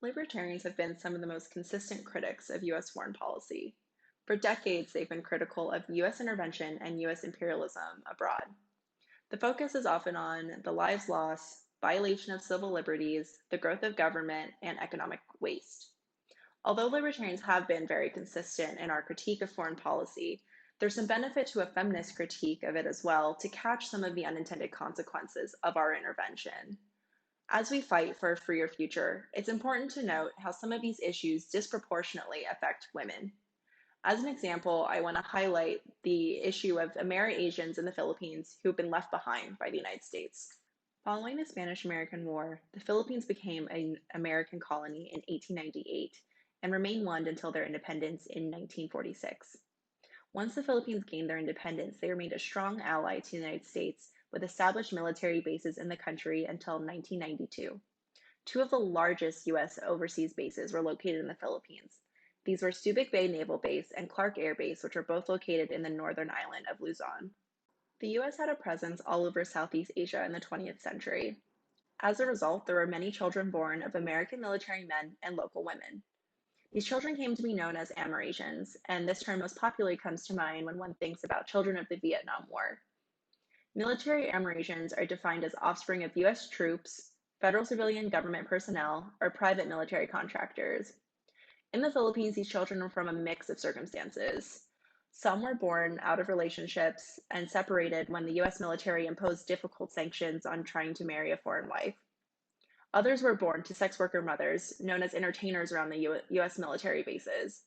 Libertarians have been some of the most consistent critics of U.S. foreign policy. For decades, they've been critical of U.S. intervention and U.S. imperialism abroad. The focus is often on the lives lost, violation of civil liberties, the growth of government, and economic waste. Although libertarians have been very consistent in our critique of foreign policy, there's some benefit to a feminist critique of it as well to catch some of the unintended consequences of our intervention. As we fight for a freer future, it's important to note how some of these issues disproportionately affect women. As an example, I want to highlight the issue of Amerasians in the Philippines who have been left behind by the United States. Following the Spanish-American War, the Philippines became an American colony in 1898 and remained one until their independence in 1946. Once the Philippines gained their independence, they remained a strong ally to the United States with established military bases in the country until 1992. Two of the largest U.S. overseas bases were located in the Philippines. These were Subic Bay Naval Base and Clark Air Base, which are both located in the northern island of Luzon. The U.S. had a presence all over Southeast Asia in the 20th century. As a result, there were many children born of American military men and local women. These children came to be known as Amerasians, and this term most popularly comes to mind when one thinks about children of the Vietnam War. Military Amerasians are defined as offspring of U.S. troops, federal civilian government personnel, or private military contractors. In the Philippines, these children are from a mix of circumstances. Some were born out of relationships and separated when the U.S. military imposed difficult sanctions on trying to marry a foreign wife. Others were born to sex worker mothers, known as entertainers around the U.S. military bases.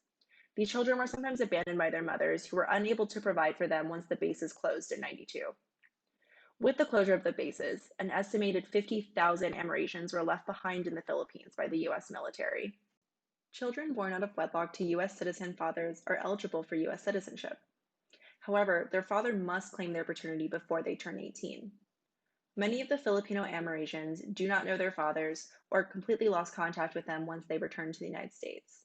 These children were sometimes abandoned by their mothers, who were unable to provide for them once the bases closed in '92. With the closure of the bases, an estimated 50,000 Amerasians were left behind in the Philippines by the U.S. military. Children born out of wedlock to U.S. citizen fathers are eligible for U.S. citizenship. However, their father must claim their paternity before they turn 18. Many of the Filipino Amerasians do not know their fathers or completely lost contact with them once they returned to the United States.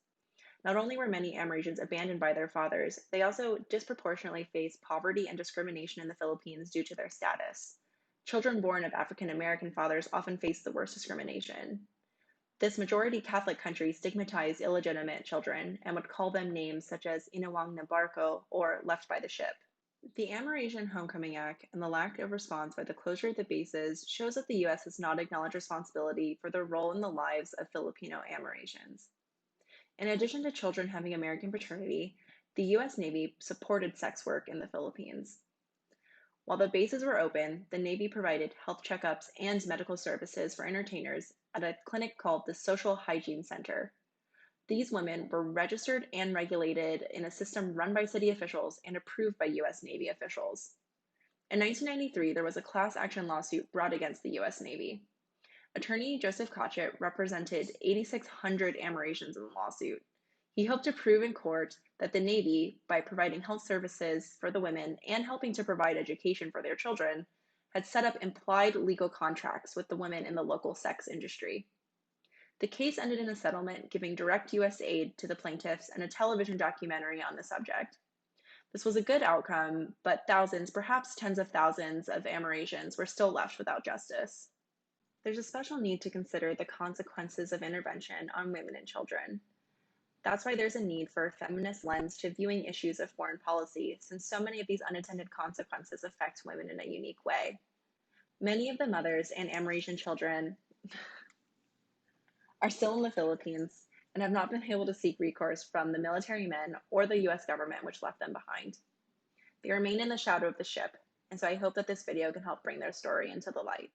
Not only were many Amerasians abandoned by their fathers, they also disproportionately face poverty and discrimination in the Philippines due to their status. Children born of African American fathers often face the worst discrimination. This majority Catholic country stigmatized illegitimate children and would call them names such as Inawang na Barko or left by the ship. The Amerasian Homecoming Act and the lack of response by the closure of the bases shows that the U.S. has not acknowledged responsibility for their role in the lives of Filipino Amerasians. In addition to children having American paternity, the U.S. Navy supported sex work in the Philippines. While the bases were open, the Navy provided health checkups and medical services for entertainers at a clinic called the Social Hygiene Center. These women were registered and regulated in a system run by city officials and approved by U.S. Navy officials. In 1993, there was a class action lawsuit brought against the U.S. Navy. Attorney Joseph Cotchett represented 8,600 Amerasians in the lawsuit. He hoped to prove in court that the Navy, by providing health services for the women and helping to provide education for their children, had set up implied legal contracts with the women in the local sex industry. The case ended in a settlement giving direct U.S. aid to the plaintiffs and a television documentary on the subject. This was a good outcome, but thousands, perhaps tens of thousands of Amerasians were still left without justice. There's a special need to consider the consequences of intervention on women and children. That's why there's a need for a feminist lens to viewing issues of foreign policy, since so many of these unintended consequences affect women in a unique way. Many of the mothers and Amerasian children are still in the Philippines and have not been able to seek recourse from the military men or the U.S. government which left them behind. They remain in the shadow of the ship, and so I hope that this video can help bring their story into the light.